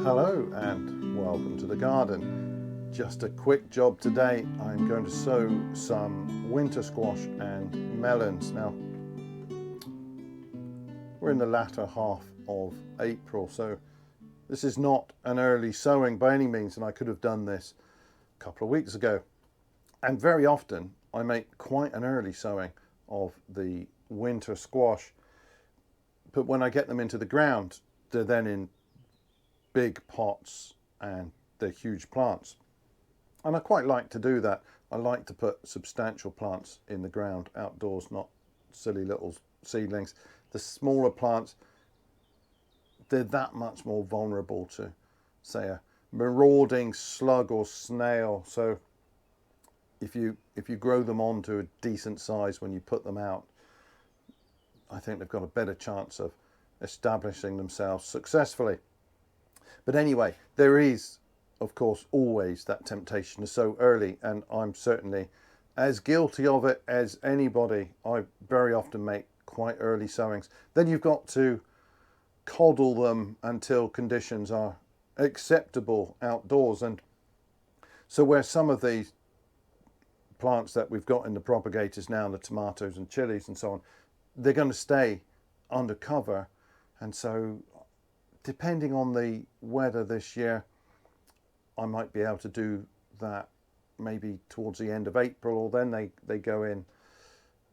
Hello and welcome to the garden. Just a quick job today. I'm going to sow some winter squash and melons. Now, we're in the latter half of April, so this is not an early sowing by any means, and I could have done this a couple of weeks ago. And very often I make quite an early sowing of the winter squash, but when I get them into the ground, they're then in big pots and they're huge plants, and I quite like to do that. I like to put substantial plants in the ground outdoors, not silly little seedlings. The smaller plants, they're that much more vulnerable to, say, a marauding slug or snail. So if you grow them on to a decent size when you put them out, I think they've got a better chance of establishing themselves successfully. But anyway, there is, of course, always that temptation to sow early, and I'm certainly as guilty of it as anybody. I very often make quite early sowings. Then you've got to coddle them until conditions are acceptable outdoors. And so where some of these plants that we've got in the propagators now, the tomatoes and chilies and so on, they're going to stay under cover. And so depending on the weather this year, I might be able to do that maybe towards the end of April, or then they go in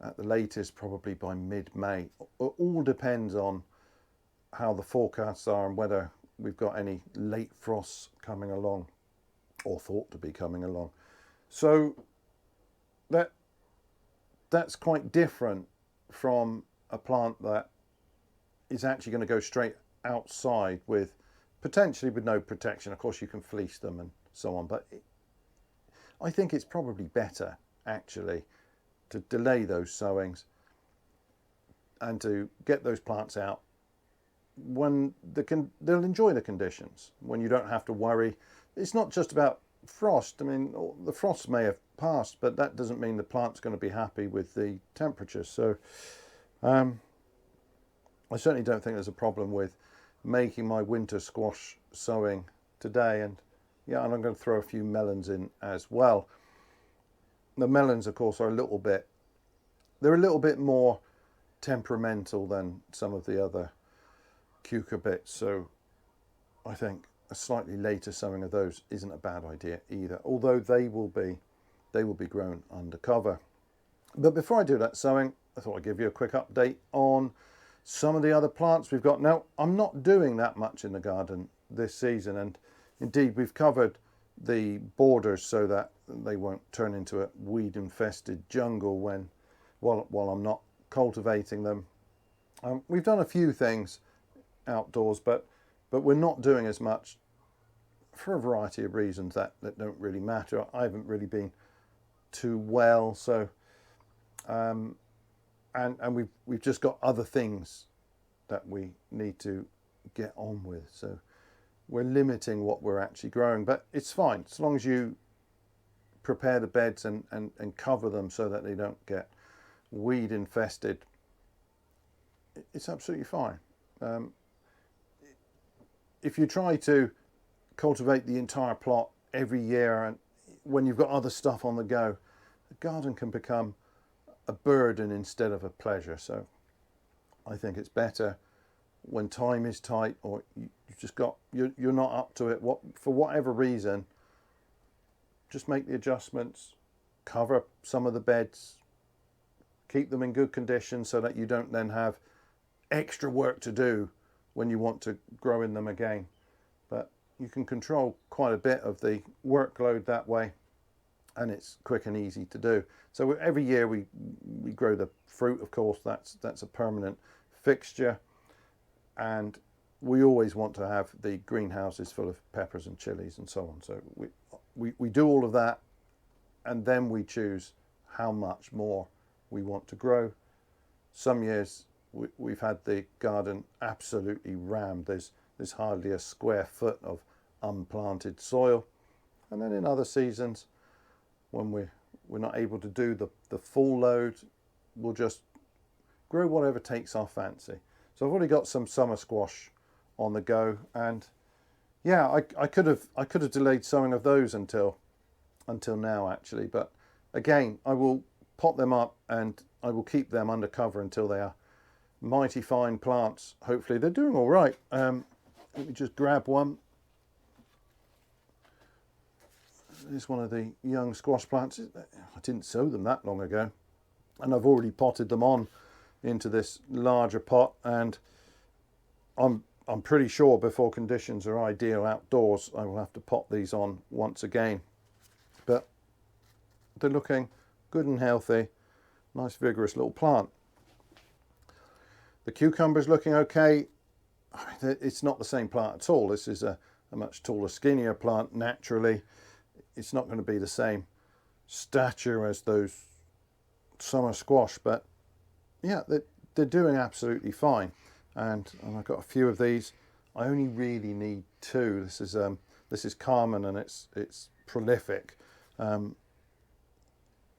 at the latest probably by mid-May. It all depends on how the forecasts are and whether we've got any late frosts coming along or thought to be coming along. So that's quite different from a plant that is actually going to go straight outside with potentially with no protection. Of course you can fleece them and so on, but I think it's probably better actually to delay those sowings and to get those plants out when they'll enjoy the conditions, when you don't have to worry. It's not just about frost. I mean, the frost may have passed, but that doesn't mean the plant's going to be happy with the temperatures. So I certainly don't think there's a problem with making my winter squash sowing today. And yeah, and I'm going to throw a few melons in as well. The melons, of course, are a little bit more temperamental than some of the other cucurbits, so I think a slightly later sowing of those isn't a bad idea either, although they will be grown under cover. But before I do that sowing, I thought I'd give you a quick update on some of the other plants we've got. Now, I'm not doing that much in the garden this season, and indeed we've covered the borders so that they won't turn into a weed infested jungle while I'm not cultivating them. We've done a few things outdoors, but we're not doing as much for a variety of reasons that don't really matter. I haven't really been too well, so and we've just got other things that we need to get on with, so we're limiting what we're actually growing. But it's fine as long as you prepare the beds and cover them so that they don't get weed infested. It's absolutely fine. If you try to cultivate the entire plot every year, and when you've got other stuff on the go, the garden can become a burden instead of a pleasure. So I think it's better when time is tight, or you're not up to it, for whatever reason, just make the adjustments, cover some of the beds, keep them in good condition so that you don't then have extra work to do when you want to grow in them again. But you can control quite a bit of the workload that way, and it's quick and easy to do. So every year we grow the fruit, of course. That's a permanent fixture, and we always want to have the greenhouses full of peppers and chilies and so on. So we do all of that, and then we choose how much more we want to grow. Some years we've had the garden absolutely rammed. There's hardly a square foot of unplanted soil. And then in other seasons, when we're not able to do the full load, we'll just grow whatever takes our fancy. So I've already got some summer squash on the go, and yeah, I could have delayed sowing of those until now actually, but again, I will pot them up and I will keep them under cover until they are mighty fine plants. Hopefully they're doing all right. Let me just grab one. Here's one of the young squash plants. I didn't sow them that long ago, and I've already potted them on into this larger pot, and I'm pretty sure before conditions are ideal outdoors I will have to pot these on once again. But they're looking good and healthy, nice vigorous little plant. The cucumber's looking okay. It's not the same plant at all. This is a much taller, skinnier plant naturally. It's not going to be the same stature as those summer squash, but yeah, they're doing absolutely fine. And I've got a few of these. I only really need 2. This is Carmen, and it's prolific.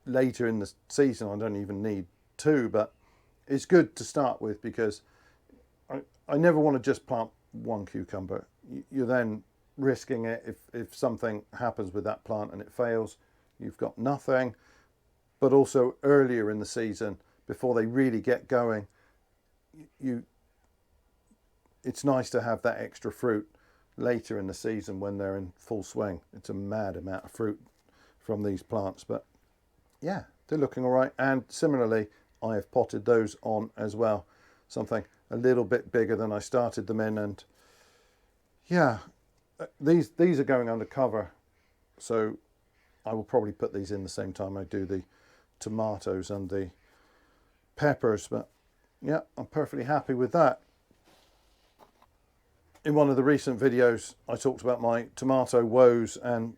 Later in the season, I don't even need 2, but it's good to start with because I never want to just plant one cucumber. You're then risking it if something happens with that plant and it fails, you've got nothing. But also earlier in the season, before they really get going, it's nice to have that extra fruit later in the season when they're in full swing. It's a mad amount of fruit from these plants, but yeah, they're looking all right. And similarly, I have potted those on as well, something a little bit bigger than I started them in. And yeah, these are going under cover, so I will probably put these in the same time I do the tomatoes and the peppers. But yeah, I'm perfectly happy with that. In one of the recent videos, I talked about my tomato woes and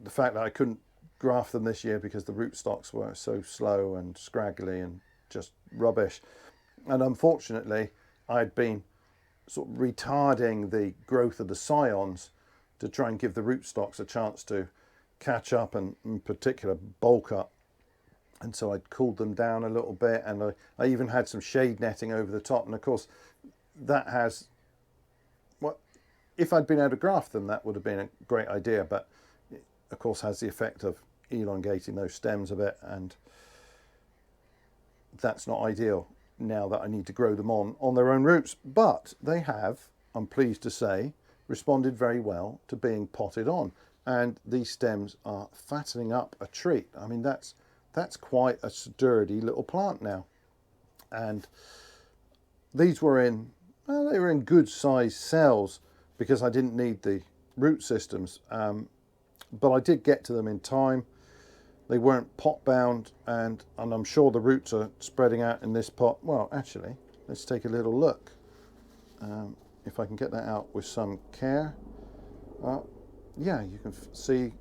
the fact that I couldn't graft them this year because the rootstocks were so slow and scraggly and just rubbish. And unfortunately, I'd been sort of retarding the growth of the scions to try and give the rootstocks a chance to catch up and in particular bulk up. And so I'd cooled them down a little bit, and I even had some shade netting over the top. And of course, that has, well, if I'd been able to graft them, that would have been a great idea, but it, of course, has the effect of elongating those stems a bit, and that's not ideal now that I need to grow them on their own roots. But they have, I'm pleased to say, responded very well to being potted on, and these stems are fattening up a treat. I mean, that's quite a sturdy little plant now. And these were in, well, they were in good sized cells because I didn't need the root systems, but I did get to them in time. They weren't pot bound, and I'm sure the roots are spreading out in this pot. Well, actually, let's take a little look. If I can get that out with some care. Yeah, you can see,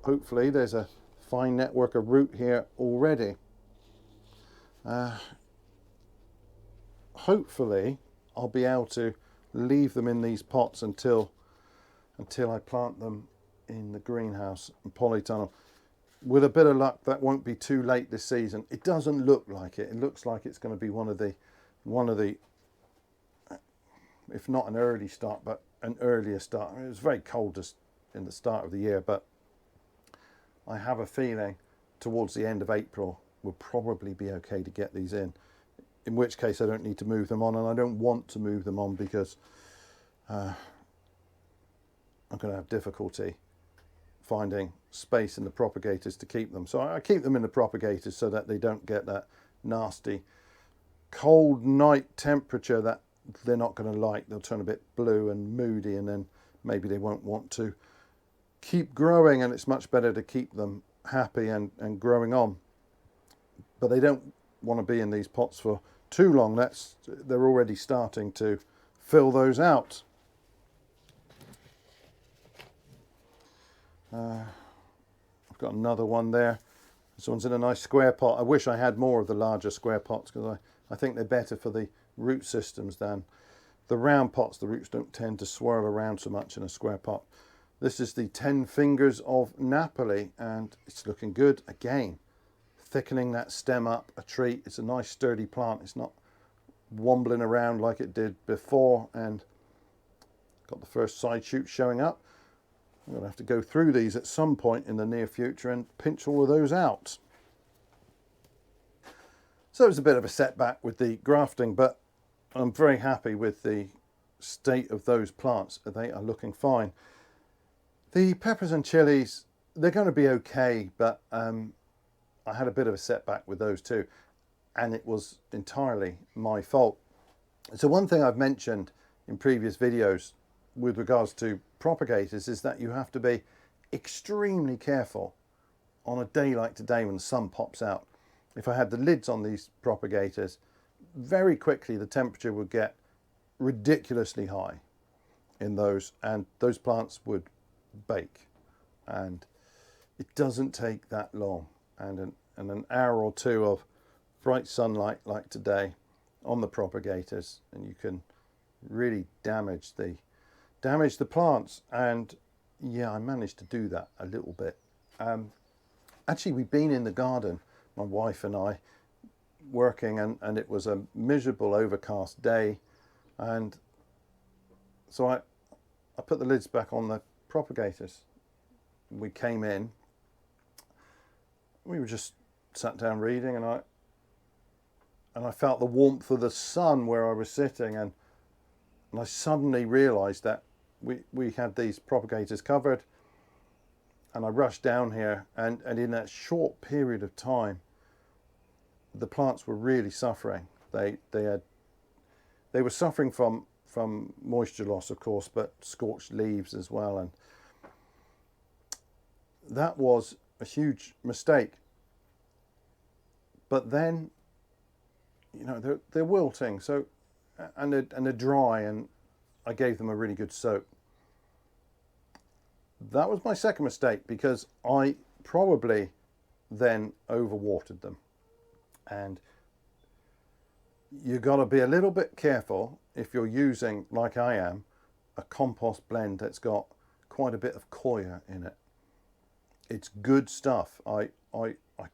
hopefully, there's a fine network of root here already. Hopefully, I'll be able to leave them in these pots until I plant them in the greenhouse and polytunnel. With a bit of luck, that won't be too late this season. It doesn't look like it. It looks like it's going to be one of the, if not an early start, but an earlier start. It was very cold just in the start of the year, but I have a feeling towards the end of April we'll probably be okay to get these in which case I don't need to move them on, and I don't want to move them on because I'm going to have difficulty finding space in the propagators to keep them. So I keep them in the propagators so that they don't get that nasty cold night temperature that they're not going to like. They'll turn a bit blue and moody, and then maybe they won't want to keep growing, and it's much better to keep them happy and growing on. But they don't want to be in these pots for too long. They're already starting to fill those out. I've got another one there. This one's in a nice square pot. I wish I had more of the larger square pots because I think they're better for the root systems than the round pots. The roots don't tend to swirl around so much in a square pot. This is the 10 fingers of Napoli, and it's looking good again. Thickening that stem up a treat. It's a nice sturdy plant. It's not wobbling around like it did before, and Got the first side shoots showing up. I'm going to have to go through these at some point in the near future and pinch all of those out. So it was a bit of a setback with the grafting, but I'm very happy with the state of those plants. They are looking fine. The peppers and chilies, they're going to be okay, but I had a bit of a setback with those too, and it was entirely my fault. So one thing I've mentioned in previous videos with regards to propagators is that you have to be extremely careful on a day like today when the sun pops out. If I had the lids on these propagators, very quickly the temperature would get ridiculously high in those, and those plants would bake. And it doesn't take that long, and an hour or two of bright sunlight like today on the propagators, and you can really damage the plants. And yeah, I managed to do that a little bit. Actually, we've been in the garden, my wife and I, working, and it was a miserable overcast day, and so I put the lids back on the propagators. We came in, we were just sat down reading, and I felt the warmth of the sun where I was sitting, and I suddenly realized that we had these propagators covered, and I rushed down here, and in that short period of time the plants were really suffering. They were suffering from moisture loss, of course, but scorched leaves as well, and that was a huge mistake. But then, you know, they're wilting, so and they're dry, and I gave them a really good soak. That was my second mistake, because I probably then overwatered them. And you've got to be a little bit careful if you're using, like I am, a compost blend that's got quite a bit of coir in it. It's good stuff. I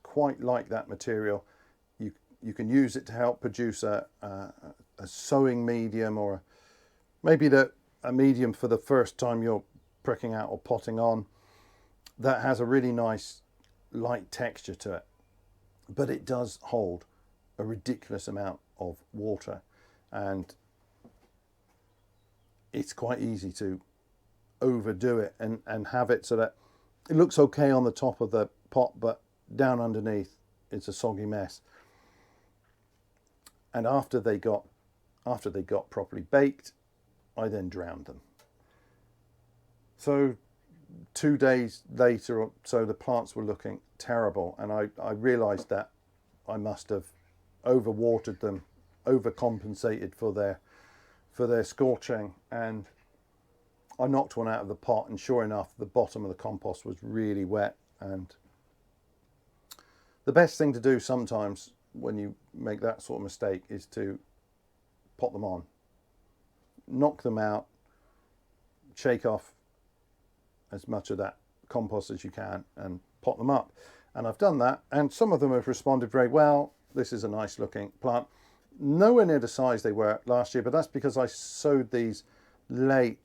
quite like that material. You can use it to help produce a sowing medium, or maybe a medium for the first time you're pricking out or potting on, that has a really nice light texture to it. But it does hold a ridiculous amount of water, and it's quite easy to overdo it and have it so that it looks okay on the top of the pot, but down underneath it's a soggy mess. And after they got properly baked, I then drowned them. So 2 days later or so, the plants were looking terrible, and I realized that I must have overwatered them, overcompensated for their scorching, and I knocked one out of the pot, and sure enough, the bottom of the compost was really wet. And the best thing to do sometimes when you make that sort of mistake is to pot them on, knock them out, shake off as much of that compost as you can, and pot them up. And I've done that, and some of them have responded very well. This is a nice looking plant, nowhere near the size they were last year, but that's because I sowed these late,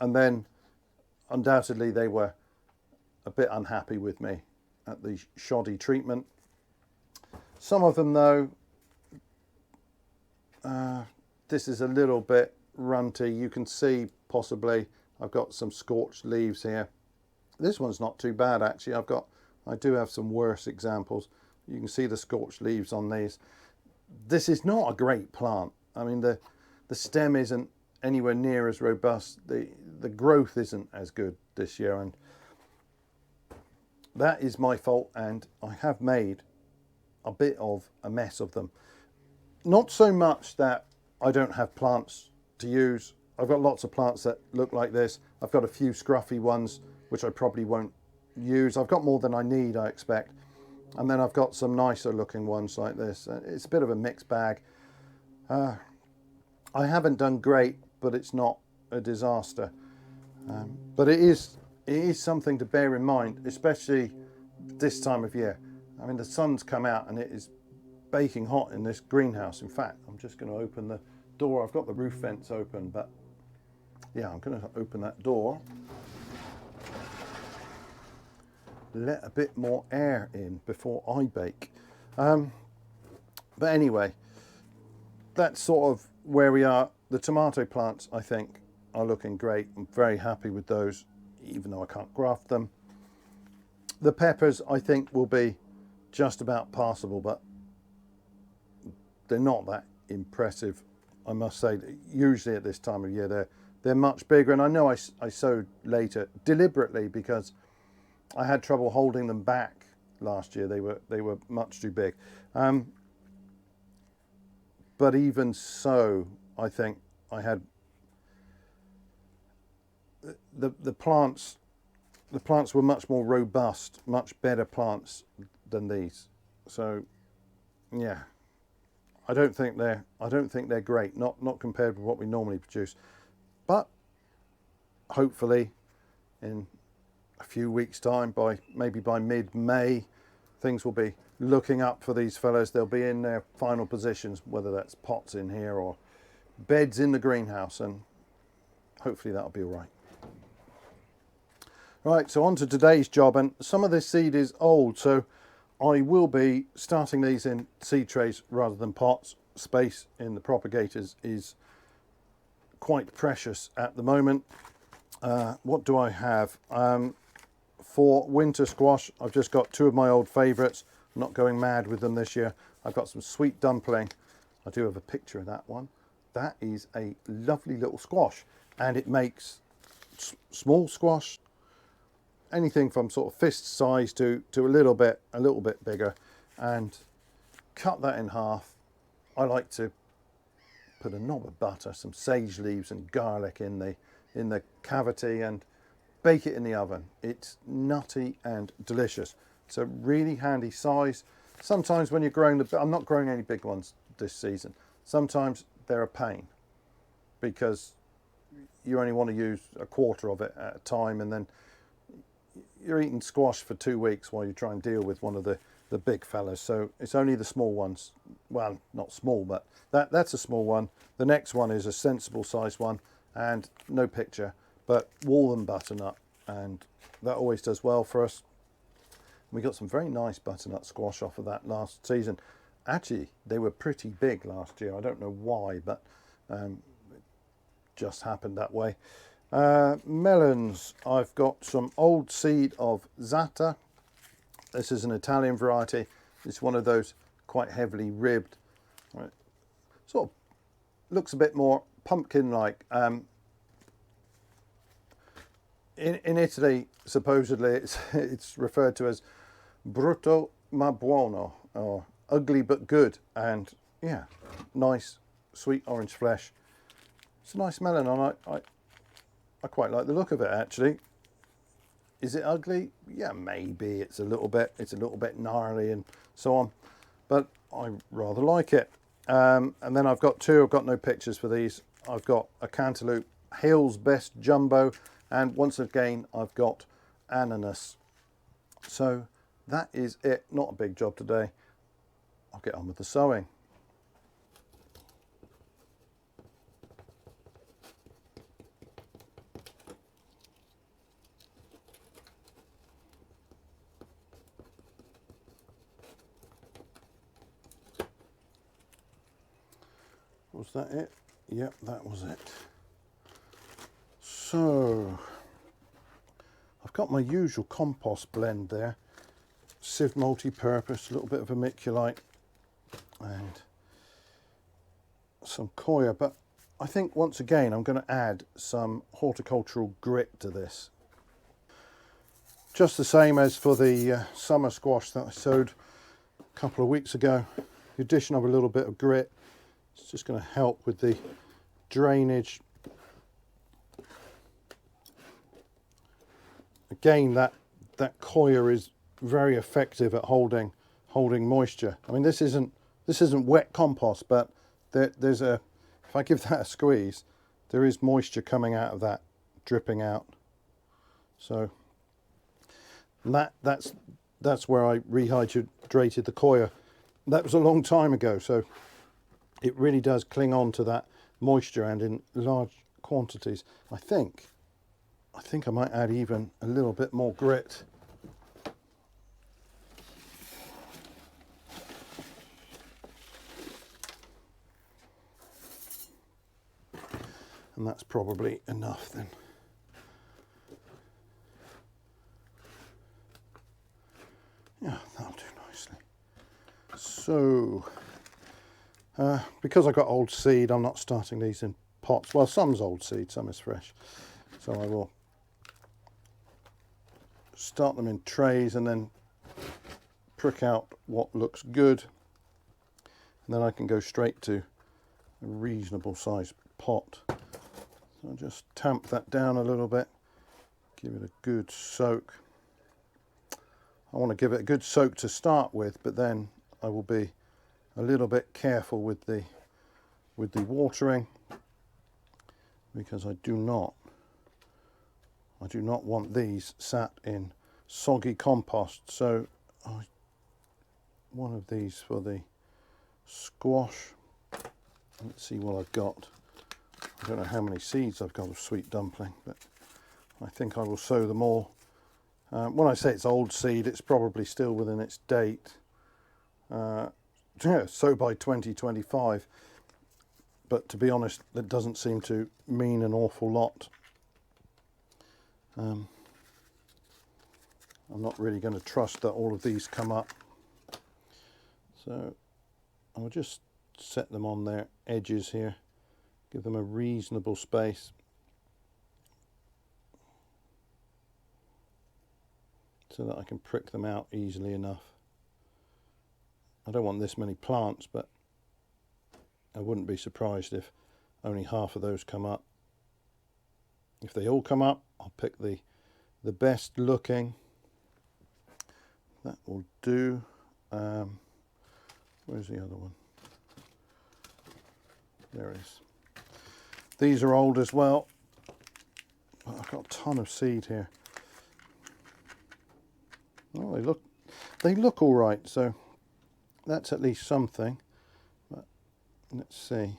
and then undoubtedly they were a bit unhappy with me at the shoddy treatment. Some of them though, this is a little bit runty. You can see possibly I've got some scorched leaves here. This one's not too bad actually. I do have some worse examples. You can see the scorched leaves on these. This is not a great plant. I mean, the stem isn't anywhere near as robust. The growth isn't as good this year, and that is my fault, and I have made a bit of a mess of them. Not so much that I don't have plants to use. I've got lots of plants that look like this. I've got a few scruffy ones which I probably won't use. I've got more than I need, I expect. And then I've got some nicer looking ones like this. It's a bit of a mixed bag. I haven't done great, but it's not a disaster. But it is something to bear in mind, especially this time of year. I mean, the sun's come out and it is baking hot in this greenhouse. In fact, I'm just going to open the door. I've got the roof vents open, but Yeah, I'm going to open that door. Let a bit more air in before I bake. But anyway, that's sort of where we are. The tomato plants, I think, are looking great. I'm very happy with those, even though I can't graft them. The peppers, I think, will be just about passable, but they're not that impressive, I must say. Usually at this time of year, they're much bigger. And I know I sowed later deliberately because I had trouble holding them back last year. They were much too big. But even so, I think I had the plants. The plants were much more robust, much better plants than these. So, yeah, I don't think they're great. Not compared with what we normally produce, but hopefully, in a few weeks' time, maybe by mid-May, things will be looking up for these fellows. They'll be in their final positions, whether that's pots in here or beds in the greenhouse, and hopefully that'll be all right. Right, so on to today's job, and some of this seed is old, so I will be starting these in seed trays rather than pots. Space in the propagators is quite precious at the moment. What do I have? For winter squash, I've just got two of my old favourites. I'm not going mad with them this year. I've got some sweet dumpling. I do have a picture of that one. That is a lovely little squash, and it makes small squash, anything from sort of fist size to a little bit bigger, and cut that in half. I like to put a knob of butter, some sage leaves and garlic in the cavity and bake it in the oven. It's nutty and delicious. It's a really handy size. Sometimes when you're growing I'm not growing any big ones this season. Sometimes they're a pain because you only want to use a quarter of it at a time, and then you're eating squash for 2 weeks while you try and deal with one of the big fellas. So it's only the small ones. Well, not small, but that's a small one. The next one is a sensible size one, and no picture, but Walden butternut, and that always does well for us. We got some very nice butternut squash off of that last season. Actually, they were pretty big last year. I don't know why, but it just happened that way. Melons, I've got some old seed of Zata. This is an Italian variety. It's one of those quite heavily ribbed. Right. Sort of looks a bit more pumpkin-like. In Italy, supposedly, it's referred to as brutto ma buono, or ugly but good. And yeah, nice, sweet orange flesh. It's a nice melon, and I quite like the look of it, actually. Is it ugly? Yeah, maybe. It's a little bit gnarly and so on, but I rather like it. And then I've got no pictures for these. I've got a cantaloupe, Hale's Best Jumbo, and once again I've got ananas. So that is it. Not a big job today. I'll get on with the sowing. Was that it? Yep, that was it. So I've got my usual compost blend there. Sieve multi-purpose, a little bit of vermiculite and some coir, but I think once again I'm going to add some horticultural grit to this. Just the same as for the summer squash that I sowed a couple of weeks ago. The addition of a little bit of grit, it's just going to help with the drainage. Again, that coir is very effective at holding moisture. I mean, this isn't wet compost, but there's if I give that a squeeze, there is moisture coming out of that, dripping out. So that's where I rehydrated the coir. That was a long time ago, so it really does cling on to that moisture, and in large quantities. I think I might add even a little bit more grit. And that's probably enough then. Yeah, that'll do nicely. So, because I've got old seed, I'm not starting these in pots. Well, some's old seed, some is fresh. So I will start them in trays and then prick out what looks good. And then I can go straight to a reasonable sized pot. So I'll just tamp that down a little bit, give it a good soak. I want to give it a good soak to start with, but then I will be a little bit careful with the watering, because I do not want these sat in soggy compost. So one of these for the squash. Let's see what I've got. I don't know how many seeds I've got of sweet dumpling, but I think I will sow them all. When I say it's old seed, it's probably still within its date. Yeah, sow by 2025. But to be honest, that doesn't seem to mean an awful lot. I'm not really going to trust that all of these come up. So I'll just set them on their edges here. Give them a reasonable space. So that I can prick them out easily enough. I don't want this many plants, but I wouldn't be surprised if only half of those come up. If they all come up, I'll pick the best looking. That will do. Where's the other one? There it is. These are old as well. I've got a ton of seed here. Oh, they look all right, so that's at least something. But let's see.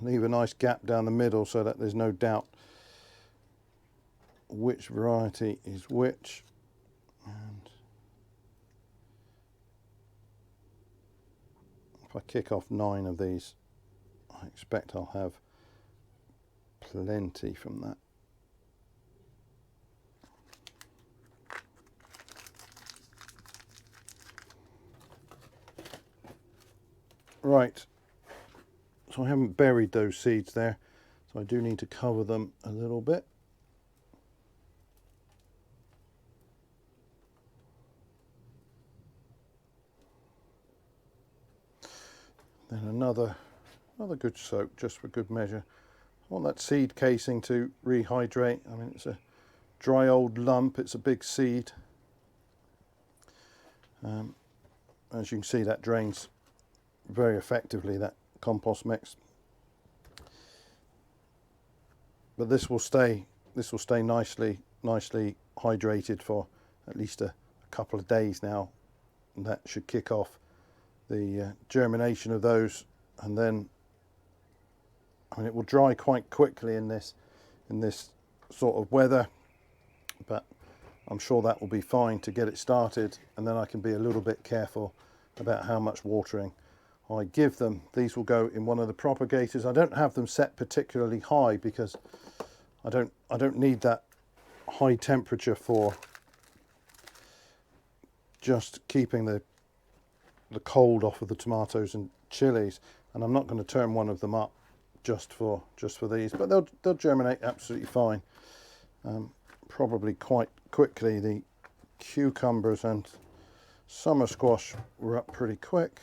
Leave a nice gap down the middle so that there's no doubt which variety is which. And if I kick off 9 of these, I expect I'll have plenty from that. Right, so I haven't buried those seeds there, so I do need to cover them a little bit. Then another good soak, just for good measure. I want that seed casing to rehydrate. I mean, it's a dry old lump, it's a big seed. As you can see, that drains very effectively, that compost mix. But this will stay nicely hydrated for at least a couple of days now, and that should kick off the germination of those. And then, I mean, it will dry quite quickly in this sort of weather, but I'm sure that will be fine to get it started, and then I can be a little bit careful about how much watering I give them. These will go in one of the propagators. I don't have them set particularly high because I don't need that high temperature for just keeping the cold off of the tomatoes and chilies, and I'm not going to turn one of them up just for these, but they'll germinate absolutely fine. Probably quite quickly. The cucumbers and summer squash were up pretty quick.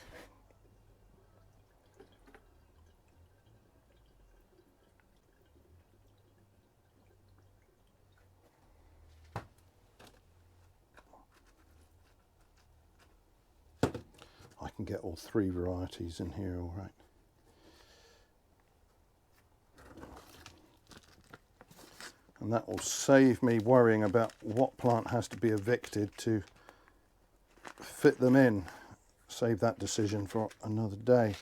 I can get all 3 varieties in here, all right. And that will save me worrying about what plant has to be evicted to fit them in. Save that decision for another day.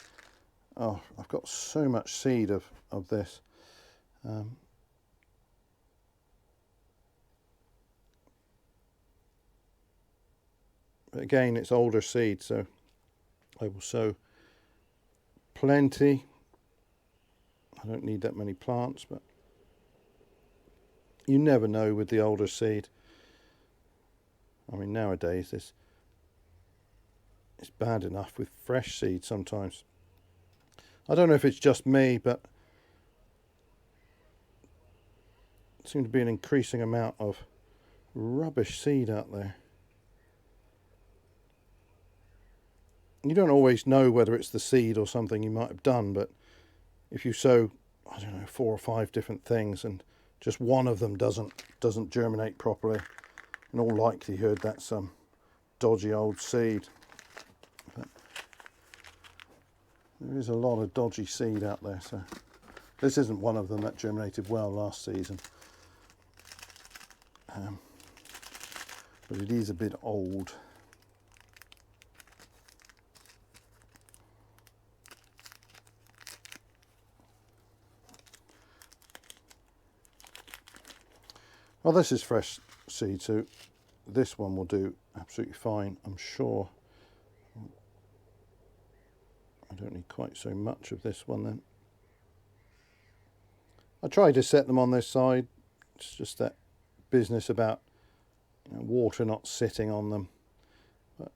Oh, I've got so much seed of this. But again, it's older seed, so I will sow plenty. I don't need that many plants, but you never know with the older seed. I mean, nowadays it's bad enough with fresh seed sometimes. I don't know if it's just me, but it seems to be an increasing amount of rubbish seed out there. You don't always know whether it's the seed or something you might have done, but if you sow, I don't know, 4 or 5 different things and just one of them doesn't germinate properly, in all likelihood that's some dodgy old seed. But there is a lot of dodgy seed out there, so this isn't one of them that germinated well last season. But it is a bit old. Well, this is fresh seed, so this one will do absolutely fine, I'm sure. I don't need quite so much of this one then. I tried to set them on this side. It's just that business about, you know, water not sitting on them. But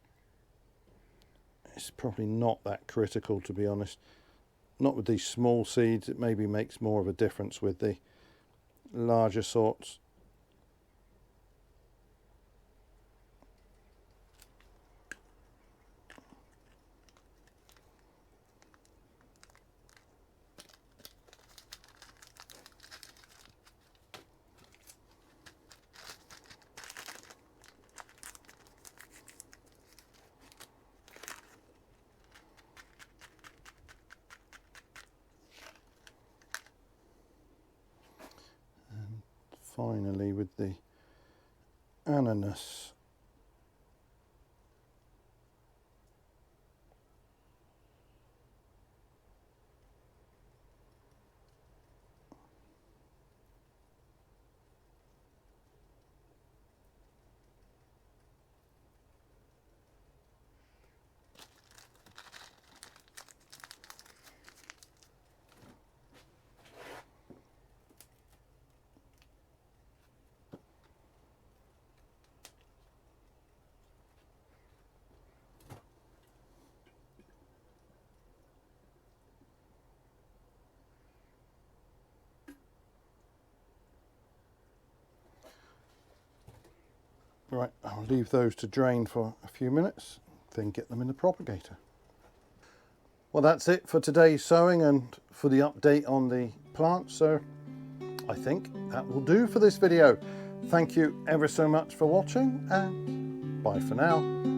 it's probably not that critical, to be honest. Not with these small seeds. It maybe makes more of a difference with the larger sorts. Finally, with the ananas. Right, I'll leave those to drain for a few minutes, then get them in the propagator. Well, that's it for today's sowing and for the update on the plants, so I think that will do for this video. Thank you ever so much for watching, and bye for now.